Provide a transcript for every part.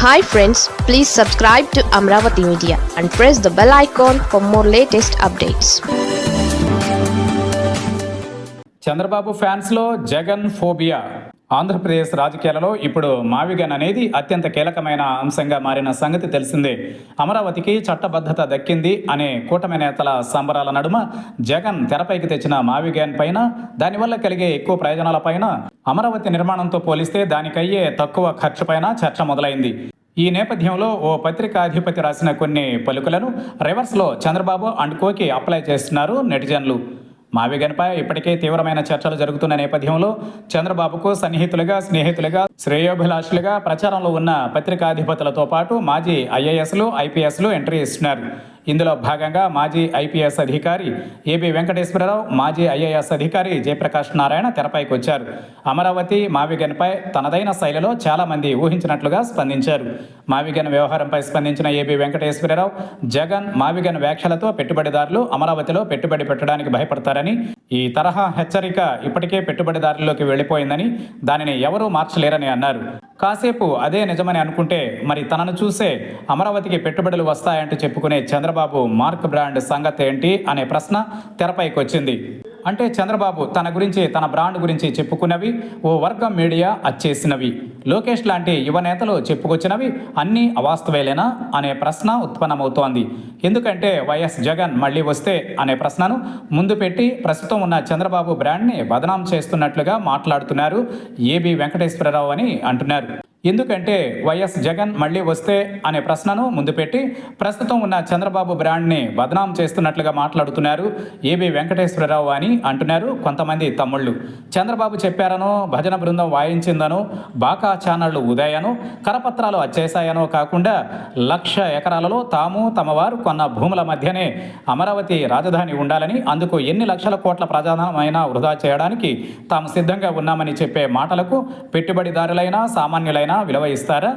Hi friends, please subscribe to Amravati Media and press the bell icon for more latest updates. Chandrababu ఫ్యాన్స్లో Jagan phobia. Andhra Pradesh రాజకీయాలలో ఇప్పుడు మావిగన్ అనేది అత్యంత కీలకమైన అంశంగా మారిన సంగతి తెలిసిందే. అమరావతికి చట్టబద్ధత దక్కింది అనే కూటమి నేతల సంబరాల నడుమ జగన్ తెరపైకి తెచ్చిన మావిగన్ పైన, దానివల్ల కలిగే ఎక్కువ ప్రయోజనాలపైన, అమరావతి నిర్మాణంతో పోలిస్తే దానికయ్యే తక్కువ ఖర్చుపైన చర్చ మొదలైంది. ఈ నేపథ్యంలో ఓ పత్రికాధిపతి రాసిన కొన్ని పలుకులను రివర్స్లో చంద్రబాబు అండ్ కోకి అప్లై చేస్తున్నారు నెటిజన్లు. మావిగన్పై ఇప్పటికే తీవ్రమైన చర్చలు జరుగుతున్న నేపథ్యంలో చంద్రబాబుకు సన్నిహితులుగా, స్నేహితులుగా, శ్రేయోభిలాషులుగా ప్రచారంలో ఉన్న పత్రికాధిపతులతో పాటు మాజీ ఐఏఎస్లు, ఐపీఎస్లు ఎంట్రీ ఇస్తున్నారు. ఇందులో భాగంగా మాజీ ఐపీఎస్ అధికారి ఏబి వెంకటేశ్వరరావు, మాజీ ఐఏఎస్ అధికారి జయప్రకాష్ నారాయణ తెరపైకి వచ్చారు. అమరావతి మావిగన్పై తనదైన శైలిలో చాలామంది ఊహించినట్లుగా స్పందించారు. మావిగన్ వ్యవహారంపై స్పందించిన ఏబి వెంకటేశ్వరరావు, జగన్ మావిగన్ వ్యాఖ్యలతో పెట్టుబడిదారులు అమరావతిలో పెట్టుబడి పెట్టడానికి భయపడతారని, ఈ తరహా హెచ్చరిక ఇప్పటికే పెట్టుబడిదారుల్లోకి వెళ్లిపోయిందని, దానిని ఎవరూ మార్చలేరని అన్నారు. కాసేపు అదే నిజమని అనుకుంటే మరి తనను చూసే అమరావతికి పెట్టుబడులు వస్తాయంటూ చెప్పుకునే చంద్రబాబు మార్క్ బ్రాండ్ సంగతి ఏంటి అనే ప్రశ్న తెరపైకి వచ్చింది. అంటే చంద్రబాబు తన గురించి, తన బ్రాండ్ గురించి చెప్పుకున్నవి ఓ వర్గం మీడియా అచ్చేసినవి, లోకేష్ లాంటి యువ నేతలు చెప్పుకొచ్చినవి అన్నీ అవాస్తవేలేనా అనే ప్రశ్న ఉత్పన్నమవుతోంది. ఎందుకంటే వైఎస్ జగన్ మళ్ళీ వస్తే అనే ప్రశ్నను ముందు పెట్టి ప్రస్తుతం ఉన్న చంద్రబాబు బ్రాండ్ని బదనాం చేస్తున్నట్లుగా మాట్లాడుతున్నారు ఏబి వెంకటేశ్వరరావు అని అంటున్నారు. ఎందుకంటే వైఎస్ జగన్ మళ్ళీ వస్తే అనే ప్రశ్నను ముందు పెట్టి ప్రస్తుతం ఉన్న చంద్రబాబు బ్రాండ్ని బదనాం చేస్తున్నట్లుగా మాట్లాడుతున్నారు ఏబి వెంకటేశ్వరరావు అని అంటున్నారు కొంతమంది తమ్ముళ్ళు. చంద్రబాబు చెప్పారనో, భజన బృందం వాయించిందనో, బాకా ఛానళ్లు ఉదయనో, కరపత్రాలు వచ్చేశాయనో కాకుండా 1,00,000 ఎకరాలలో తాము, తమ వారు కొన్న భూముల మధ్యనే అమరావతి రాజధాని ఉండాలని, అందుకు ఎన్ని లక్షల కోట్ల ప్రజాధనమైనా వృధా చేయడానికి తాము సిద్ధంగా ఉన్నామని చెప్పే మాటలకు పెట్టుబడిదారులైనా, సామాన్యులైనా విలువ ఇస్తారా?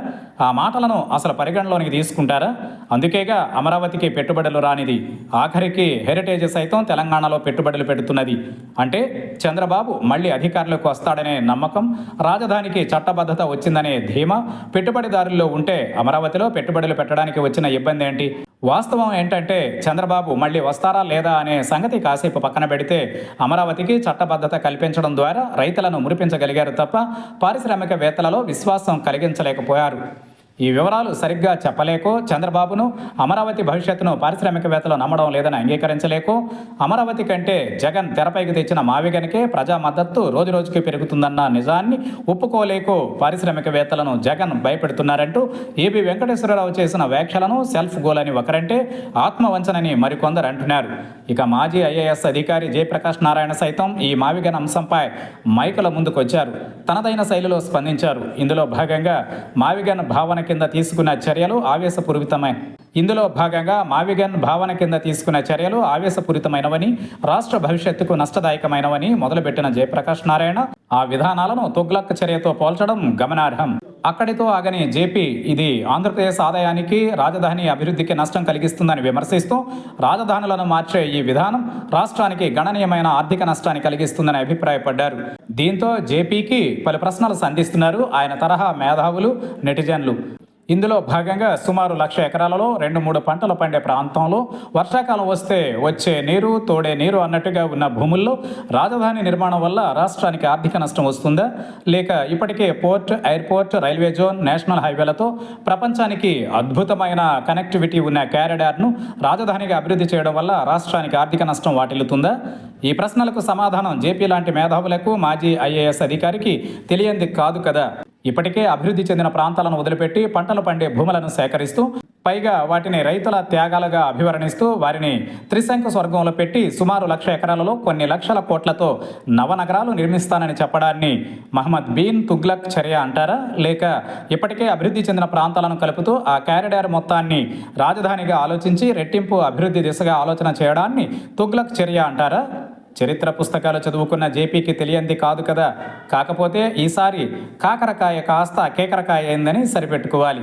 ఆ మాటలను అసలు పరిగణలోనికి తీసుకుంటారా? అందుకేగా అమరావతికి పెట్టుబడులు రానిది, ఆఖరికి హెరిటేజ్ సైతం తెలంగాణలో పెట్టుబడులు పెడుతున్నది. అంటే చంద్రబాబు మళ్ళీ అధికారంలోకి వస్తాడనే నమ్మకం, రాజధానికి చట్టబద్ధత వచ్చిందనే ధీమా పెట్టుబడిదారుల్లో ఉంటే అమరావతిలో పెట్టుబడులు పెట్టడానికి వచ్చిన ఇబ్బంది ఏంటి? వాస్తవం ఏంటంటే చంద్రబాబు మళ్ళీ వస్తారా లేదా అనే సంగతి కాసేపు పక్కన పెడితే అమరావతికి చట్టబద్ధత కల్పించడం ద్వారా రైతులను మురిపించగలిగారు తప్ప పారిశ్రామికవేత్తలలో విశ్వాసం కలిగించలేకపోయారు. ఈ వివరాలు సరిగ్గా చెప్పలేకో, చంద్రబాబును, అమరావతి భవిష్యత్తును పారిశ్రామికవేత్తలు నమ్మడం లేదని అంగీకరించలేకో, అమరావతి కంటే జగన్ తెరపైకి తెచ్చిన మావిగన్కే ప్రజా మద్దతు రోజురోజుకి పెరుగుతుందన్న నిజాన్ని ఒప్పుకోలేకో పారిశ్రామికవేత్తలను జగన్ భయపెడుతున్నారంటూ ఏబి వెంకటేశ్వరరావు చేసిన వ్యాఖ్యలను సెల్ఫ్ గోల్ అని ఒకరంటే, ఆత్మవంచనని మరికొందరు అంటున్నారు. ఇక మాజీ ఐఏఎస్ అధికారి జయప్రకాష్ నారాయణ సైతం ఈ మావిగన్ అంశంపై మైకుల ముందుకొచ్చారు. తనదైన శైలిలో స్పందించారు. ఇందులో భాగంగా మావిగన్ భావన కింద తీసుకున్న చర్యలు ఆవేశపూరితమైనవని, రాష్ట్ర భవిష్యత్తుకు నష్టదాయకమైనవని మొదలుపెట్టిన జయప్రకాష్ నారాయణ ఆ విధానాలను తుగ్లక్ చర్యతో పోల్చడం గమనార్హం. అక్కడితో ఆగని జేపీ ఇది ఆంధ్రప్రదేశ్ ఆదాయానికి, రాజధాని అభివృద్ధికి నష్టం కలిగిస్తుందని విమర్శిస్తూ రాజధానులను మార్చే ఈ విధానం రాష్ట్రానికి గణనీయమైన ఆర్థిక నష్టాన్ని కలిగిస్తుందని అభిప్రాయపడ్డారు. దీంతో జేపీకి పలు ప్రశ్నలు సంధిస్తున్నారు ఆయన తరహా మేధావులు, నెటిజన్లు. ఇందులో భాగంగా సుమారు 1,00,000 ఎకరాలలో 2-3 పంటలు పండే ప్రాంతంలో వర్షాకాలం వస్తే వచ్చే నీరు, తోడే నీరు అన్నట్టుగా ఉన్న భూముల్లో రాజధాని నిర్మాణం వల్ల రాష్ట్రానికి ఆర్థిక నష్టం వస్తుందా? లేక ఇప్పటికే port, airport, railway zone, national హైవేలతో ప్రపంచానికి అద్భుతమైన కనెక్టివిటీ ఉన్న కారిడార్ను రాజధానిగా అభివృద్ధి చేయడం వల్ల రాష్ట్రానికి ఆర్థిక నష్టం వాటిల్లుతుందా? ఈ ప్రశ్నలకు సమాధానం జేపీ లాంటి మేధావులకు, మాజీ ఐఏఎస్ అధికారికి తెలియంది కాదు కదా. ఇప్పటికే అభివృద్ధి చెందిన ప్రాంతాలను వదిలిపెట్టి పంటలు పండే భూములను సేకరిస్తూ, పైగా వాటిని రైతుల త్యాగాలుగా అభివర్ణిస్తూ వారిని త్రిశంకు స్వర్గంలో పెట్టి సుమారు 1,00,000 ఎకరాలలో కొన్ని లక్షల కోట్లతో నవనగరాలు నిర్మిస్తానని చెప్పడాన్ని మహమ్మద్ బీన్ తుగ్లక్ చర్య అంటారా? లేక ఇప్పటికే అభివృద్ధి చెందిన ప్రాంతాలను కలుపుతూ ఆ కారిడార్ మొత్తాన్ని రాజధానిగా ఆలోచించి రెట్టింపు అభివృద్ధి దిశగా ఆలోచన చేయడాన్ని తుగ్లక్ చర్య అంటారా? చరిత్ర పుస్తకాలు చదువుకున్న జేపీకి తెలియంది కాదు కదా. కాకపోతే ఈసారి కాకరకాయ కాస్త కేకరకాయ అయిందని సరిపెట్టుకోవాలి.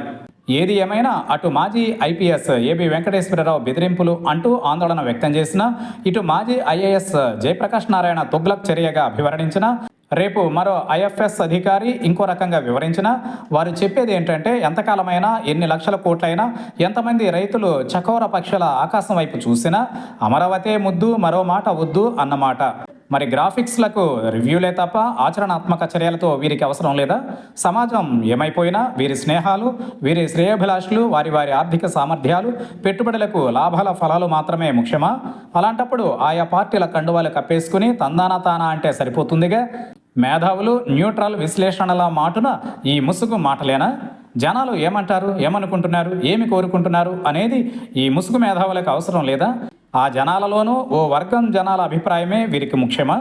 ఏది ఏమైనా అటు మాజీ ఐపీఎస్ ఏబి వెంకటేశ్వరరావు బెదిరింపులు అంటూ ఆందోళన వ్యక్తం చేసిన, ఇటు మాజీ ఐఏఎస్ జయప్రకాష్ నారాయణ తుగ్లక్ చర్యగా అభివర్ణించిన, రేపు మరో ఐఎఫ్ఎస్ అధికారి ఇంకో రకంగా వివరించినా వారు చెప్పేది ఏంటంటే ఎంతకాలమైనా ఎన్ని లక్షల కోట్లైనా ఎంతమంది రైతులు చకోర పక్షుల ఆకాశం వైపు చూసినా అమరావతే ముద్దు మరో మాట వద్దు అన్నమాట. మరి గ్రాఫిక్స్లకు రివ్యూలే తప్ప ఆచరణాత్మక చర్యలతో వీరికి అవసరం లేదా? సమాజం ఏమైపోయినా వీరి స్నేహాలు, వీరి శ్రేయోభిలాషులు, వారి వారి ఆర్థిక సామర్థ్యాలు, పెట్టుబడులకు లాభాల ఫలాలు మాత్రమే ముఖ్యమా? అలాంటప్పుడు ఆయా పార్టీల కండువాలు కప్పేసుకుని తందానా తానా అంటే సరిపోతుందిగా. మేధావులు న్యూట్రల్ విశ్లేషణల మాటున ఈ ముసుగు మాటలేనా? జనాలు ఏమంటారు, ఏమనుకుంటున్నారు, ఏమి కోరుకుంటున్నారు అనేది ఈ ముసుగు మేధావులకు అవసరం లేదా? ఆ జనాలలోనూ ఓ వర్గం జనాల అభిప్రాయమే వీరికి ముఖ్యమా?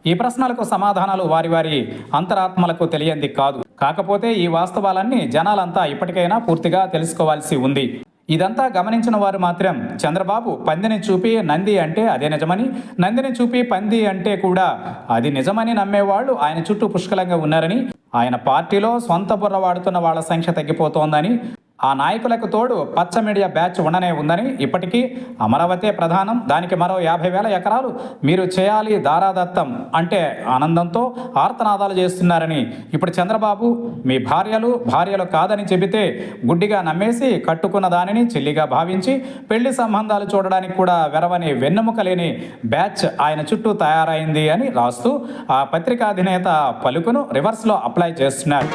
ఈ ప్రశ్నలకు సమాధానాలు వారి వారి అంతరాత్మలకు తెలియంది కాదు. కాకపోతే ఈ వాస్తవాలన్నీ జనాలంతా ఇప్పటికైనా పూర్తిగా తెలుసుకోవాల్సి ఉంది. ఇదంతా గమనించిన వారు మాత్రం చంద్రబాబు పందిని చూపి నంది అంటే అదే నిజమని, నందిని చూపి పంది అంటే కూడా అది నిజమని నమ్మేవాళ్ళు ఆయన చుట్టూ పుష్కలంగా ఉన్నారని, ఆయన పార్టీలో సొంత బుర్ర వాడుతున్న వాళ్ళ సంఖ్య తగ్గిపోతోందని, ఆ నాయకులకు తోడు పచ్చ మీడియా బ్యాచ్ ఉండనే ఉందని, ఇప్పటికీ అమరావతి ప్రధానం, దానికి మరో 50,000 ఎకరాలు మీరు చేయాలి దారాదత్తం అంటే ఆనందంతో ఆర్తనాదాలు చేస్తున్నారని, ఇప్పుడు చంద్రబాబు మీ భార్యలు కాదని చెబితే గుడ్డిగా నమ్మేసి కట్టుకున్న దానిని చెల్లిగా భావించి పెళ్లి సంబంధాలు చూడడానికి కూడా వెరవని వెన్నెముక లేని బ్యాచ్ ఆయన చుట్టూ తయారైంది అని రాస్తూ ఆ పత్రికాధినేత పలుకును రివర్స్లో అప్లై చేస్తున్నారు.